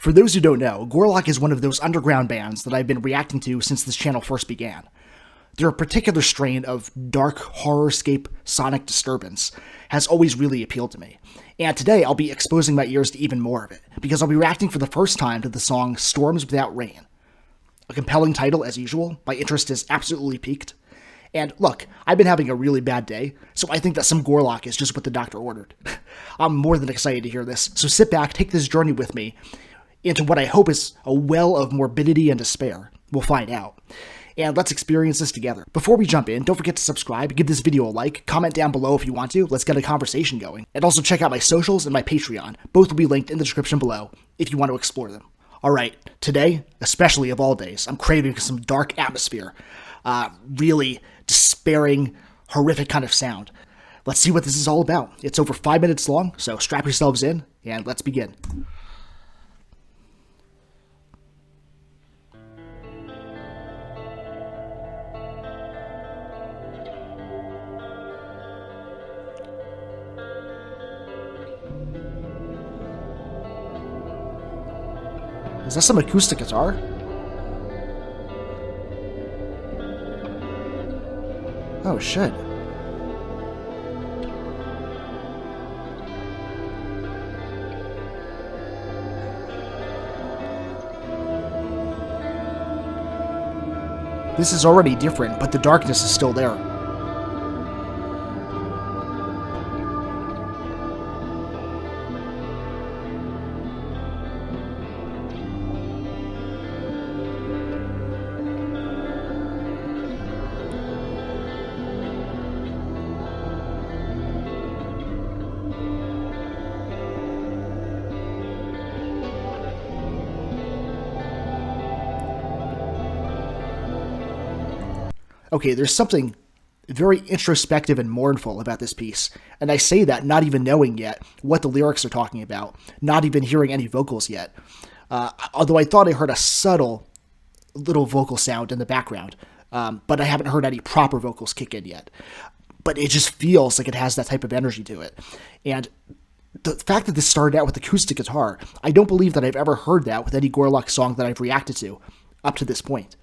For those who don't know, Gorlock is one of those underground bands that I've been reacting to since this channel first began. Their particular strain of dark horrorscape sonic disturbance has always really appealed to me, and today I'll be exposing my ears to even more of it, because I'll be reacting for the first time to the song Storms Without Rain. A compelling title as usual, my interest is absolutely piqued. And look, I've been having a really bad day, so I think that some Gorlock is just what the doctor ordered. I'm more than excited to hear this, so sit back, take this journey with me into what I hope is a well of morbidity and despair. We'll find out. And let's experience this together. Before we jump in, don't forget to subscribe, give this video a like, comment down below if you want to, let's get a conversation going. And also check out my socials and my Patreon. Both will be linked in the description below if you want to explore them. Alright, today, especially of all days, I'm craving some dark atmosphere. Really despairing, horrific kind of sound. Let's see what this is all about. It's over 5 minutes long, so strap yourselves in, and let's begin. Is that some acoustic guitar? Oh, shit. This is already different, but the darkness is still there. Okay, there's something very introspective and mournful about this piece, and I say that not even knowing yet what the lyrics are talking about, not even hearing any vocals yet. Although I thought I heard a subtle little vocal sound in the background, but I haven't heard any proper vocals kick in yet. But it just feels like it has that type of energy to it. And the fact that this started out with acoustic guitar, I don't believe that I've ever heard that with any Gorlock song that I've reacted to up to this point.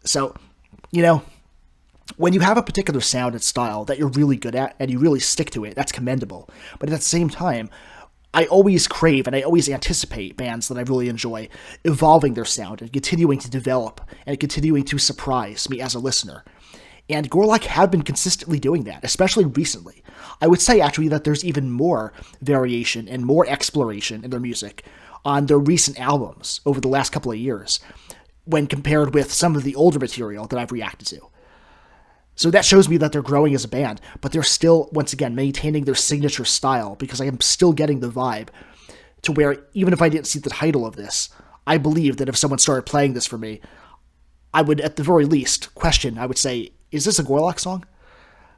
So, you know, when you have a particular sound and style that you're really good at and you really stick to it, that's commendable. But at the same time, I always crave and I always anticipate bands that I really enjoy evolving their sound and continuing to develop and continuing to surprise me as a listener. And Gorlock have been consistently doing that, especially recently. I would say actually that there's even more variation and more exploration in their music on their recent albums over the last couple of years, when compared with some of the older material that I've reacted to. So that shows me that they're growing as a band, but they're still, once again, maintaining their signature style, because I am still getting the vibe to where, even if I didn't see the title of this, I believe that if someone started playing this for me, I would, at the very least, question, I would say, is this a Gorlock song?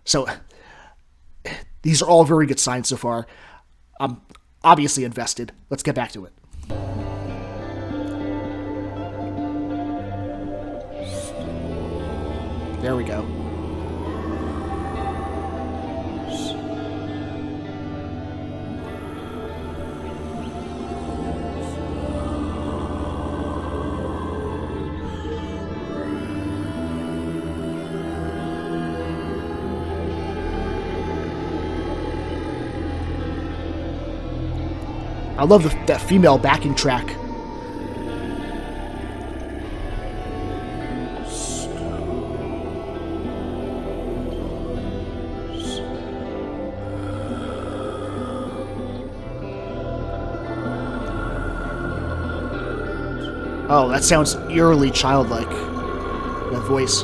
So, these are all very good signs so far. I'm obviously invested. Let's get back to it. There we go. I love that female backing track. Oh, that sounds eerily childlike. That voice.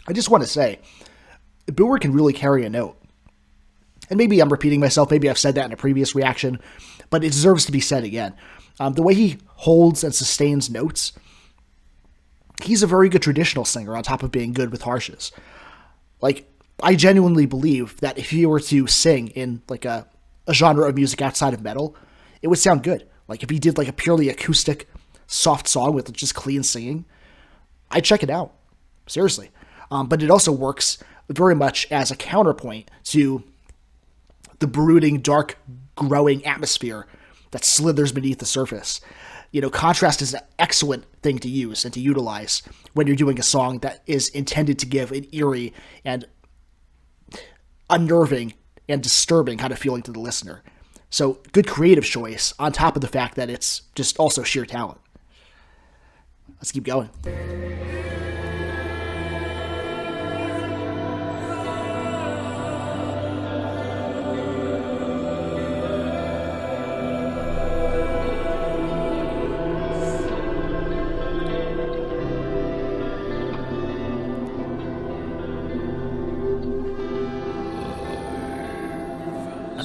I just want to say, Booer can really carry a note. And maybe I'm repeating myself, maybe I've said that in a previous reaction, but it deserves to be said again. The way he holds and sustains notes, he's a very good traditional singer on top of being good with harshes. Like, I genuinely believe that if you were to sing in like a genre of music outside of metal, it would sound good. Like if he did like a purely acoustic, soft song with just clean singing, I'd check it out. Seriously. But it also works very much as a counterpoint to the brooding, dark, growing atmosphere that slithers beneath the surface. You know, contrast is an excellent thing to use and to utilize when you're doing a song that is intended to give an eerie and unnerving and disturbing kind of feeling to the listener. So, good creative choice on top of the fact that it's just also sheer talent. Let's keep going.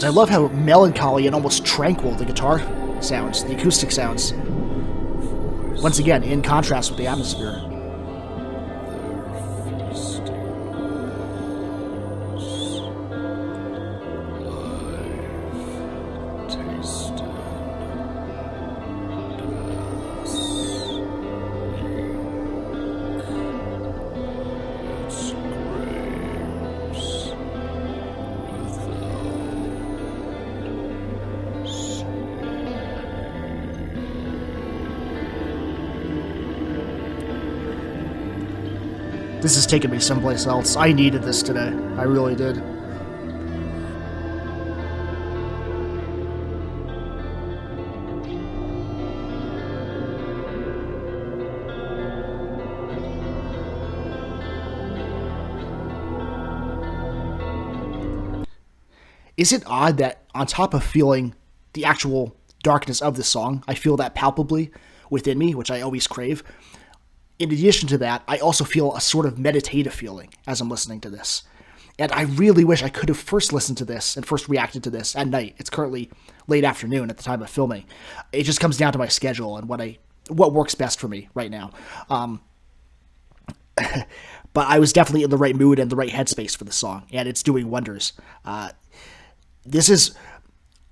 I love how melancholy and almost tranquil the guitar sounds, the acoustic sounds. Once again, in contrast with the atmosphere. This is taking me someplace else. I needed this today. I really did. Is it odd that on top of feeling the actual darkness of the song, I feel that palpably within me, which I always crave? In addition to that, I also feel a sort of meditative feeling as I'm listening to this. And I really wish I could have first listened to this and first reacted to this at night. It's currently late afternoon at the time of filming. It just comes down to my schedule and what works best for me right now. But I was definitely in the right mood and the right headspace for the song, and it's doing wonders. I'm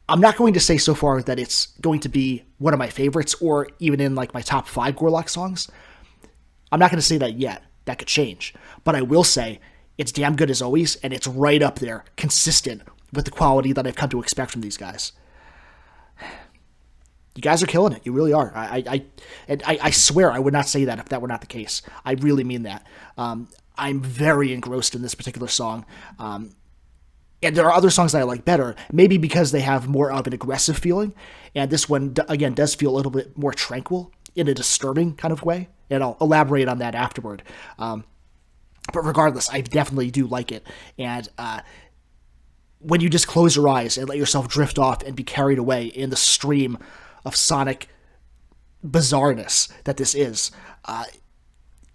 not going to say so far that it's going to be one of my favorites or even in like my top 5 Gorlock songs. I'm not going to say that yet. That could change. But I will say it's damn good as always, and it's right up there, consistent with the quality that I've come to expect from these guys. You guys are killing it. You really are. I swear I would not say that if that were not the case. I really mean that. I'm very engrossed in this particular song. And there are other songs that I like better, maybe because they have more of an aggressive feeling. And this one, again, does feel a little bit more tranquil in a disturbing kind of way. And I'll elaborate on that afterward. But regardless, I definitely do like it. And when you just close your eyes and let yourself drift off and be carried away in the stream of sonic bizarreness that this is,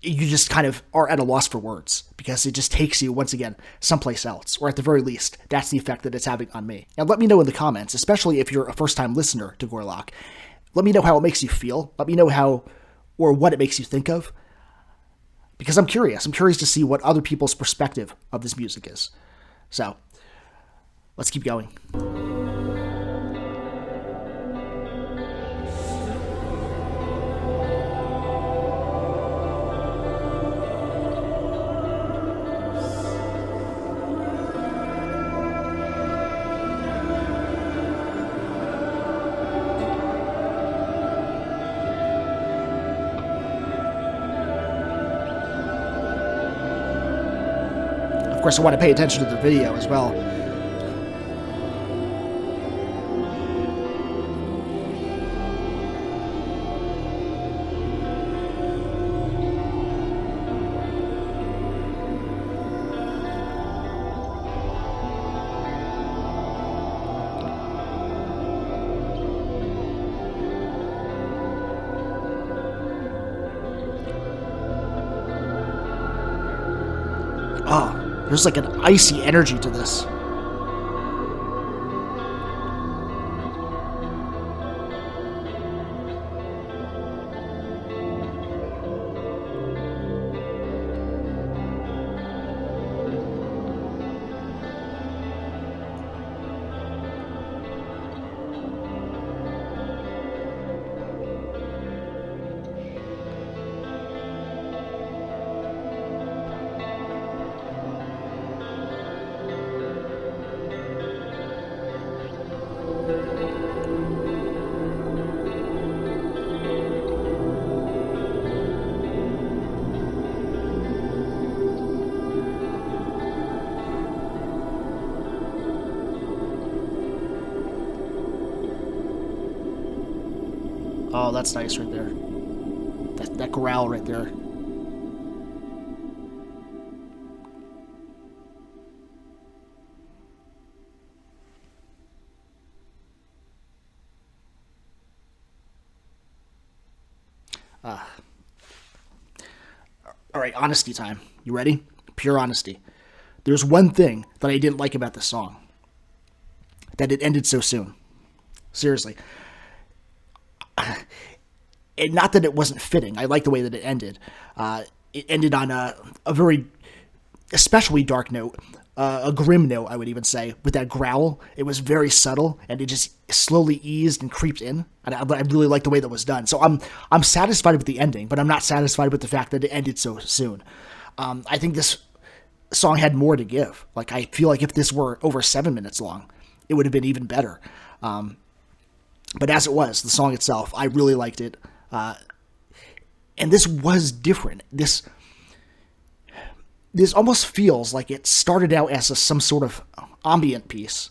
you just kind of are at a loss for words because it just takes you, once again, someplace else. Or at the very least, that's the effect that it's having on me. And let me know in the comments, especially if you're a first-time listener to Gorlock, let me know how it makes you feel. Let me know how or what it makes you think of. Because I'm curious. I'm curious to see what other people's perspective of this music is. So, let's keep going. Of course, I want to pay attention to the video as well. Oh, there's like an icy energy to this. Oh, that's nice right there. That growl right there. All right, honesty time. You ready? Pure honesty. There's one thing that I didn't like about this song. That it ended so soon. Seriously. And not that it wasn't fitting. I like the way that it ended. It ended on a very especially dark note, a grim note, I would even say, with that growl. It was very subtle, and it just slowly eased and creeped in. And I really like the way that was done. So I'm satisfied with the ending, but I'm not satisfied with the fact that it ended so soon. I think this song had more to give. Like, I feel like if this were over 7 minutes long, it would have been even better. But as it was, the song itself, I really liked it. And this was different. This almost feels like it started out as some sort of ambient piece,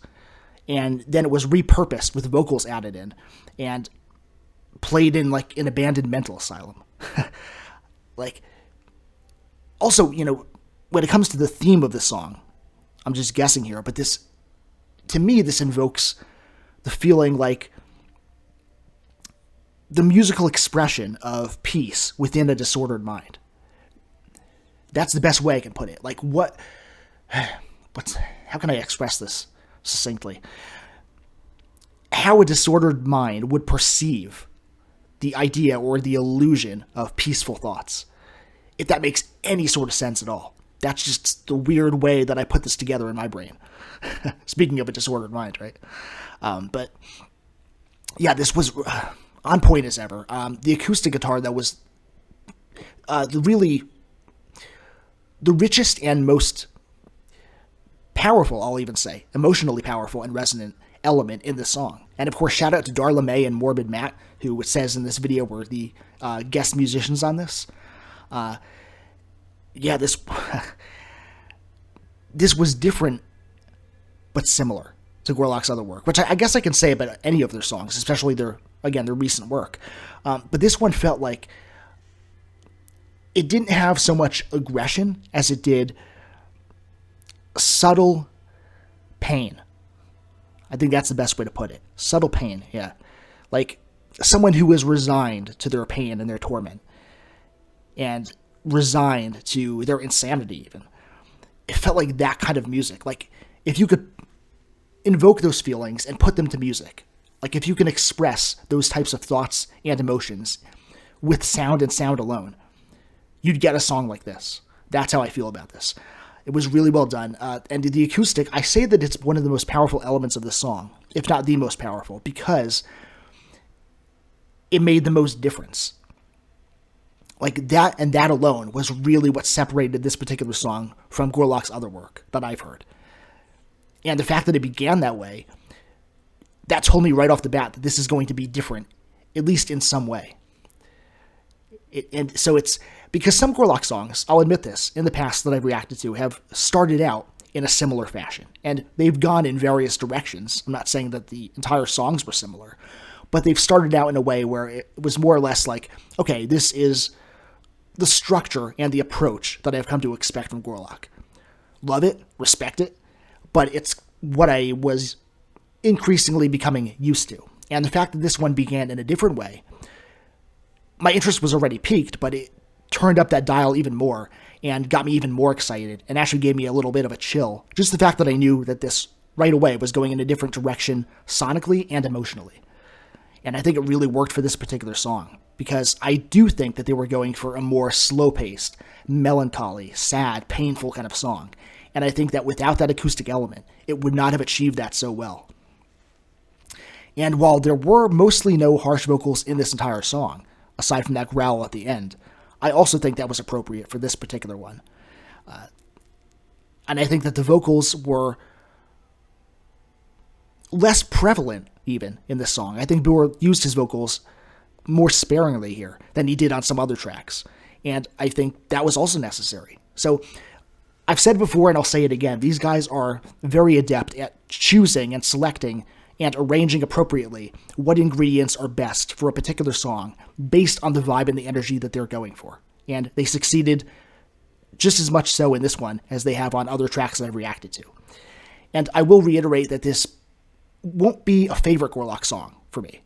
and then it was repurposed with vocals added in and played in like an abandoned mental asylum. Like, also, when it comes to the theme of the song, I'm just guessing here, but to me, this invokes the feeling like the musical expression of peace within a disordered mind. That's the best way I can put it. Like, how can I express this succinctly? How a disordered mind would perceive the idea or the illusion of peaceful thoughts, if that makes any sort of sense at all. That's just the weird way that I put this together in my brain. Speaking of a disordered mind, right? But yeah, this was on point as ever. The acoustic guitar, that was the richest and most powerful, I'll even say, emotionally powerful and resonant element in the song. And of course, shout out to Darla May and Morbid Matt, who it says in this video were the guest musicians on this. This this was different but similar to Gorlock's other work, which I guess I can say about any of their songs, especially their recent work. But this one felt like it didn't have so much aggression as it did subtle pain. I think that's the best way to put it. Subtle pain, yeah. Like someone who is resigned to their pain and their torment, and resigned to their insanity even. It felt like that kind of music. Like, if you could invoke those feelings and put them to music, like if you can express those types of thoughts and emotions with sound and sound alone, you'd get a song like this. That's how I feel about this. It was really well done. And the acoustic, I say that it's one of the most powerful elements of the song, if not the most powerful, because it made the most difference. Like, that and that alone was really what separated this particular song from Gorlock's other work that I've heard. And the fact that it began that way, that told me right off the bat that this is going to be different, at least in some way. And so it's because some Gorlock songs, I'll admit this, in the past that I've reacted to have started out in a similar fashion, and they've gone in various directions. I'm not saying that the entire songs were similar, but they've started out in a way where it was more or less like, okay, this is the structure and the approach that I've come to expect from Gorlock. Love it, respect it, but it's what I was increasingly becoming used to. And the fact that this one began in a different way, my interest was already piqued, but it turned up that dial even more and got me even more excited and actually gave me a little bit of a chill. Just the fact that I knew that this right away was going in a different direction sonically and emotionally. And I think it really worked for this particular song, because I do think that they were going for a more slow-paced, melancholy, sad, painful kind of song. And I think that without that acoustic element, it would not have achieved that so well. And while there were mostly no harsh vocals in this entire song, aside from that growl at the end, I also think that was appropriate for this particular one. And I think that the vocals were less prevalent, even, in this song. I think Boer used his vocals more sparingly here than he did on some other tracks. And I think that was also necessary. So, I've said before, and I'll say it again, these guys are very adept at choosing and selecting and arranging appropriately what ingredients are best for a particular song based on the vibe and the energy that they're going for. And they succeeded just as much so in this one as they have on other tracks that I've reacted to. And I will reiterate that this won't be a favorite Gorlock song for me.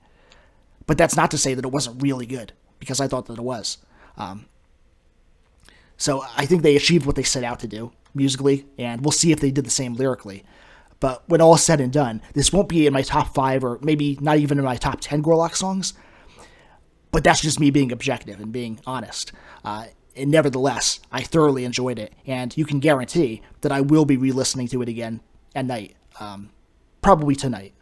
But that's not to say that it wasn't really good, because I thought that it was. So I think they achieved what they set out to do musically, and we'll see if they did the same lyrically. But when all is said and done, this won't be in my top 5 or maybe not even in my top 10 Gorlock songs. But that's just me being objective and being honest. And nevertheless, I thoroughly enjoyed it, and you can guarantee that I will be re-listening to it again at night, probably tonight.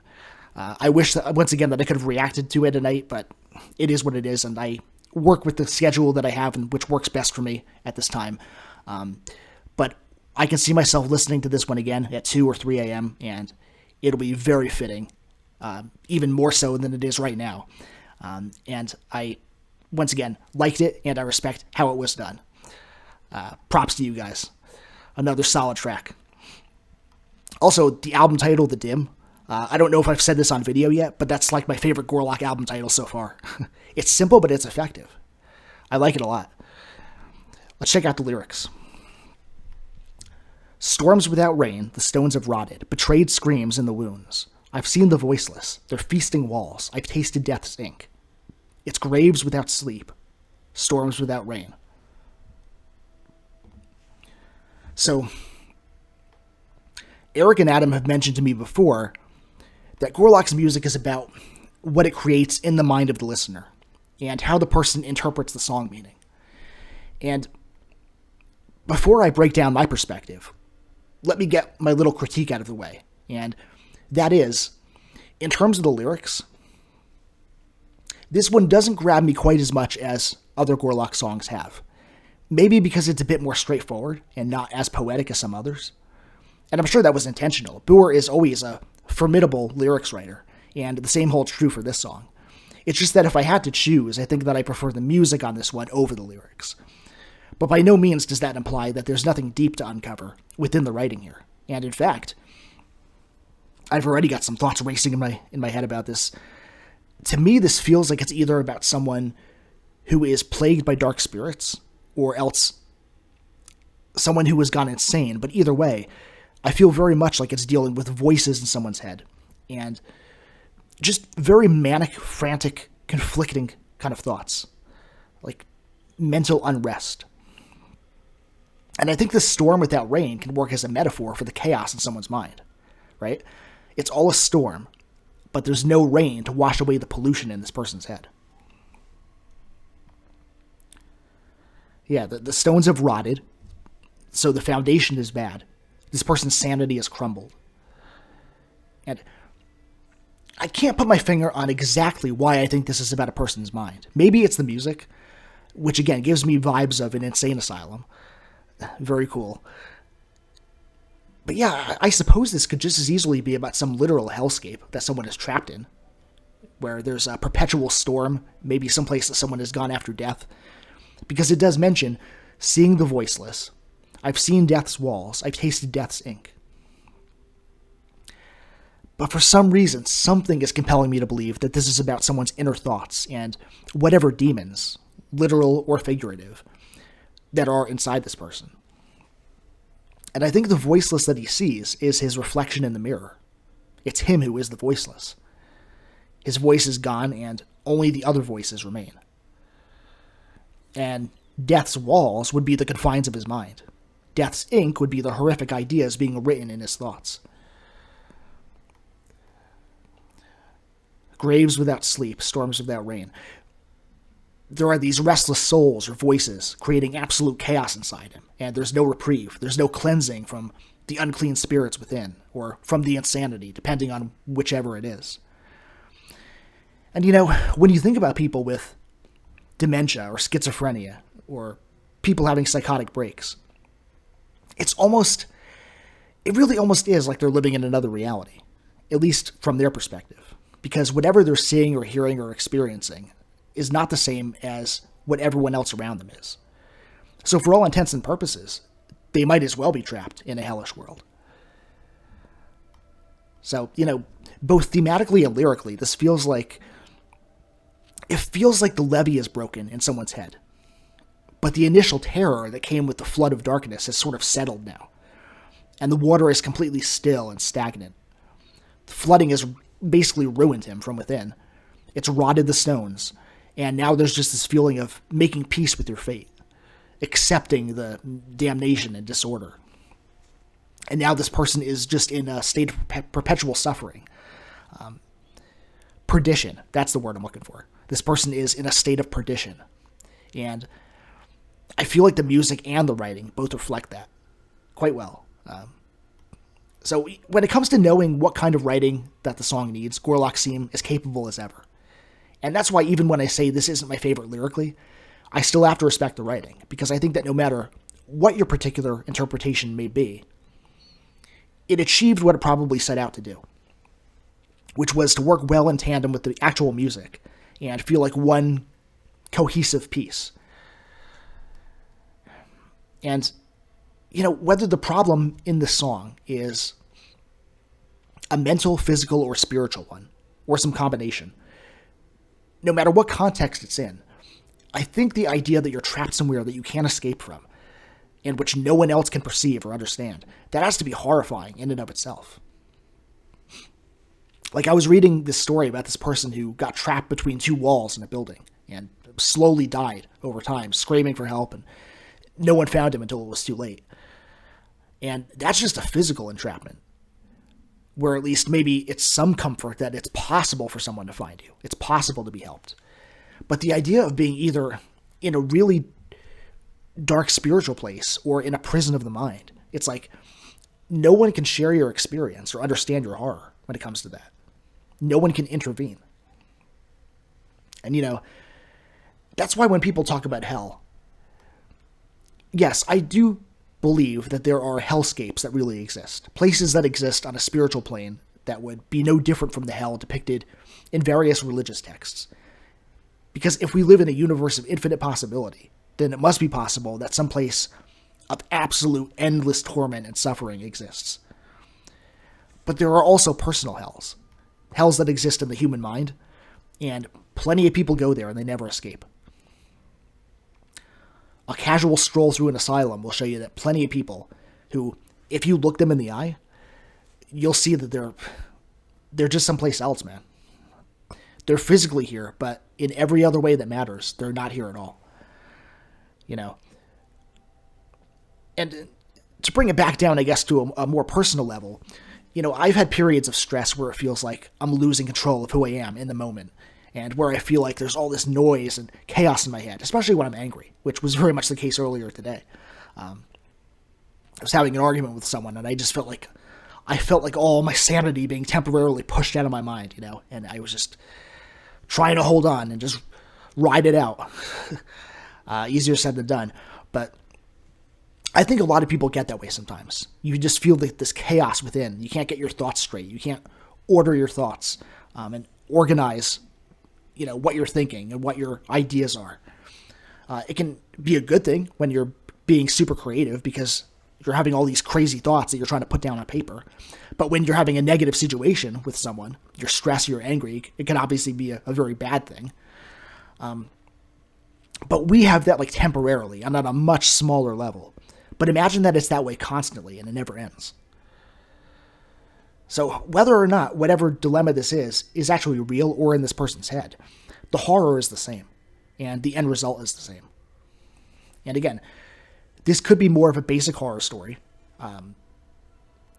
I wish, that, once again, that I could have reacted to it at night, but it is what it is, and I work with the schedule that I have and which works best for me at this time. But I can see myself listening to this one again at 2 or 3 a.m., and it'll be very fitting, even more so than it is right now. And I, once again, liked it, and I respect how it was done. Props to you guys. Another solid track. Also, the album title, The Dim. I don't know if I've said this on video yet, but that's like my favorite Gorlock album title so far. It's simple, but it's effective. I like it a lot. Let's check out the lyrics. Storms without rain, the stones have rotted, betrayed screams in the wounds. I've seen the voiceless, their feasting walls. I've tasted death's ink. It's graves without sleep, storms without rain. So, Eric and Adam have mentioned to me before that Gorlock's music is about what it creates in the mind of the listener and how the person interprets the song meaning. And before I break down my perspective, let me get my little critique out of the way. And that is, in terms of the lyrics, this one doesn't grab me quite as much as other Gorlock songs have. Maybe because it's a bit more straightforward and not as poetic as some others. And I'm sure that was intentional. Boer is always a formidable lyrics writer, and the same holds true for this song. It's just that if I had to choose, I think that I prefer the music on this one over the lyrics. But by no means does that imply that there's nothing deep to uncover within the writing here. And in fact, I've already got some thoughts racing in my head about this. To me, this feels like it's either about someone who is plagued by dark spirits, or else someone who has gone insane. But either way, I feel very much like it's dealing with voices in someone's head, and just very manic, frantic, conflicting kind of thoughts, like mental unrest. And I think this storm without rain can work as a metaphor for the chaos in someone's mind, right? It's all a storm, but there's no rain to wash away the pollution in this person's head. Yeah, the stones have rotted, so the foundation is bad. This person's sanity has crumbled. And I can't put my finger on exactly why I think this is about a person's mind. Maybe it's the music, which again gives me vibes of an insane asylum. Very cool. But yeah, I suppose this could just as easily be about some literal hellscape that someone is trapped in, where there's a perpetual storm, maybe someplace that someone has gone after death. Because it does mention seeing the voiceless. I've seen death's walls. I've tasted death's ink. But for some reason, something is compelling me to believe that this is about someone's inner thoughts and whatever demons, literal or figurative, that are inside this person. And I think the voiceless that he sees is his reflection in the mirror. It's him who is the voiceless. His voice is gone and only the other voices remain. And death's walls would be the confines of his mind. Death's ink would be the horrific ideas being written in his thoughts. Graves without sleep, storms without rain. There are these restless souls or voices creating absolute chaos inside him, and there's no reprieve. There's no cleansing from the unclean spirits within, or from the insanity, depending on whichever it is. And you know, when you think about people with dementia or schizophrenia, or people having psychotic breaks, it really almost is like they're living in another reality, at least from their perspective, because whatever they're seeing or hearing or experiencing is not the same as what everyone else around them is. So for all intents and purposes, they might as well be trapped in a hellish world. So, you know, both thematically and lyrically, it feels like the levee is broken in someone's head. But the initial terror that came with the flood of darkness has sort of settled now, and the water is completely still and stagnant. The flooding has basically ruined him from within. It's rotted the stones, and now there's just this feeling of making peace with your fate, accepting the damnation and disorder. And now this person is just in a state of perpetual suffering. Perdition, that's the word I'm looking for. This person is in a state of perdition. And I feel like the music and the writing both reflect that quite well. So when it comes to knowing what kind of writing that the song needs, Gorlak seems as capable as ever. And that's why even when I say this isn't my favorite lyrically, I still have to respect the writing, because I think that no matter what your particular interpretation may be, it achieved what it probably set out to do, which was to work well in tandem with the actual music and feel like one cohesive piece. And, whether the problem in the song is a mental, physical, or spiritual one, or some combination, no matter what context it's in, I think the idea that you're trapped somewhere that you can't escape from, and which no one else can perceive or understand, that has to be horrifying in and of itself. Like, I was reading this story about this person who got trapped between two walls in a building and slowly died over time, screaming for help, and no one found him until it was too late. And that's just a physical entrapment, where at least maybe it's some comfort that it's possible for someone to find you. It's possible to be helped. But the idea of being either in a really dark spiritual place or in a prison of the mind, it's like no one can share your experience or understand your horror when it comes to that. No one can intervene. And, that's why when people talk about hell, yes, I do believe that there are hellscapes that really exist, places that exist on a spiritual plane that would be no different from the hell depicted in various religious texts. Because if we live in a universe of infinite possibility, then it must be possible that some place of absolute endless torment and suffering exists. But there are also personal hells that exist in the human mind, and plenty of people go there and they never escape. A casual stroll through an asylum will show you that plenty of people who, if you look them in the eye, you'll see that they're just someplace else, man. They're physically here, but in every other way that matters, they're not here at all. And to bring it back down, I guess, to a more personal level, I've had periods of stress where it feels like I'm losing control of who I am in the moment, and where I feel like there's all this noise and chaos in my head, especially when I'm angry, which was very much the case earlier today. I was having an argument with someone, and I just felt like all my sanity being temporarily pushed out of my mind, and I was just trying to hold on and just ride it out. Easier said than done. But I think a lot of people get that way sometimes. You just feel this chaos within. You can't get your thoughts straight. You can't order your thoughts and organize, what you're thinking and what your ideas are. It can be a good thing when you're being super creative because you're having all these crazy thoughts that you're trying to put down on paper. But when you're having a negative situation with someone, you're stressed, you're angry, it can obviously be a very bad thing. But we have that temporarily and on a much smaller level. But imagine that it's that way constantly and it never ends. So whether or not whatever dilemma this is actually real or in this person's head, the horror is the same. And the end result is the same. And again, this could be more of a basic horror story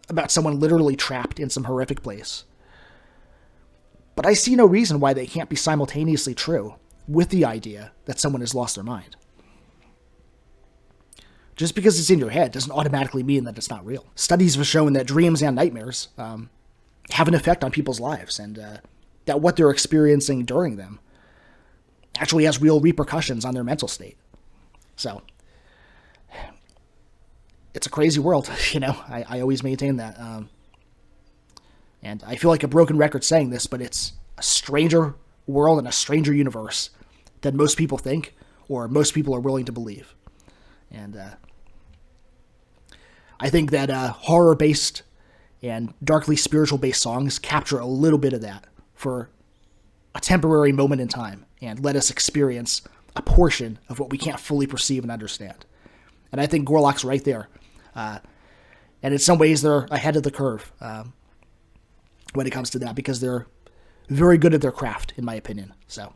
about someone literally trapped in some horrific place. But I see no reason why they can't be simultaneously true with the idea that someone has lost their mind. Just because it's in your head doesn't automatically mean that it's not real. Studies have shown that dreams and nightmares have an effect on people's lives, and that what they're experiencing during them actually has real repercussions on their mental state. So, it's a crazy world, I always maintain that. And I feel like a broken record saying this, but it's a stranger world and a stranger universe than most people think, or most people are willing to believe. And I think that horror-based And darkly spiritual-based songs capture a little bit of that for a temporary moment in time and let us experience a portion of what we can't fully perceive and understand. And I think Gorlock's right there. And in some ways, they're ahead of the curve when it comes to that, because they're very good at their craft, in my opinion. So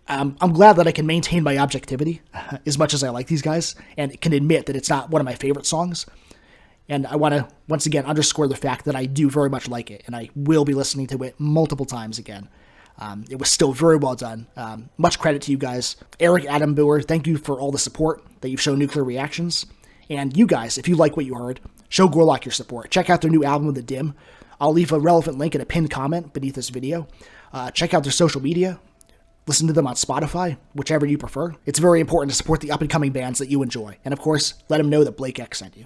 I'm glad that I can maintain my objectivity as much as I like these guys and can admit that it's not one of my favorite songs. And I want to, once again, underscore the fact that I do very much like it, and I will be listening to it multiple times again. It was still very well done. Much credit to you guys. Eric Adam Boer, thank you for all the support that you've shown Nuclear Reactions. And you guys, if you like what you heard, show Gorlock your support. Check out their new album, The Dim. I'll leave a relevant link in a pinned comment beneath this video. Check out their social media. Listen to them on Spotify, whichever you prefer. It's very important to support the up-and-coming bands that you enjoy. And of course, let them know that Blake X sent you.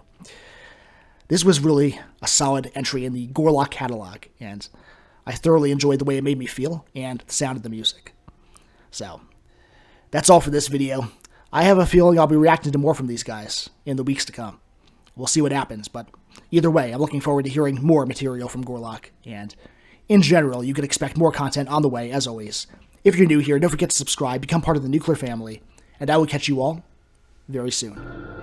This was really a solid entry in the Gorlock catalog, and I thoroughly enjoyed the way it made me feel and the sound of the music. So, that's all for this video. I have a feeling I'll be reacting to more from these guys in the weeks to come. We'll see what happens, but either way, I'm looking forward to hearing more material from Gorlock, and in general, you can expect more content on the way, as always. If you're new here, don't forget to subscribe, become part of the Nuclear family, and I will catch you all very soon.